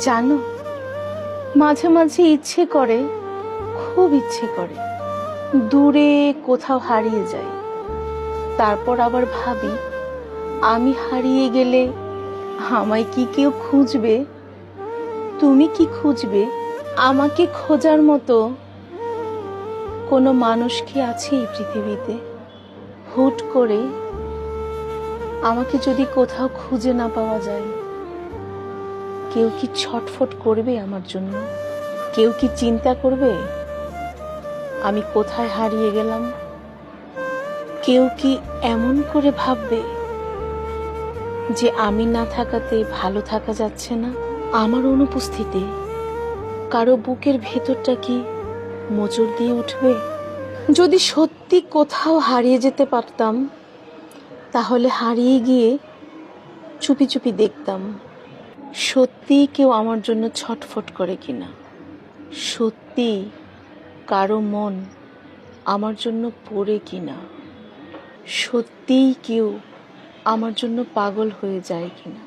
জানো, মাঝে মাঝে ইচ্ছে করে, খুব ইচ্ছে করে দূরে কোথাও হারিয়ে যাই। তারপর আবার ভাবি, আমি হারিয়ে গেলে আমায় কি কেউ খুঁজবে? তুমি কি খুঁজবে? আমাকে খোঁজার মতো কোনো মানুষ কি আছে এই পৃথিবীতে? হুট করে আমাকে যদি কোথাও খুঁজে না পাওয়া যায়, কেউ কি ছটফট করবে আমার জন্য? কেউ কি চিন্তা করবে আমি কোথায় হারিয়ে গেলাম? কেউ কি এমন করে ভাববে যে আমি না থাকাতে ভালো থাকা যাচ্ছে না? আমার অনুপস্থিতি কারো বুকের ভেতরটা কি মোচড় দিয়ে উঠবে? যদি সত্যি কোথাও হারিয়ে যেতে পারতাম, তাহলে হারিয়ে গিয়ে চুপি চুপি দেখতাম সত্যি কেউ আমার জন্য ছটফট করে কিনা, সত্যি কারো মন আমার জন্য পড়ে কিনা, সত্যিই কেউ আমার জন্য পাগল হয়ে যায় কিনা।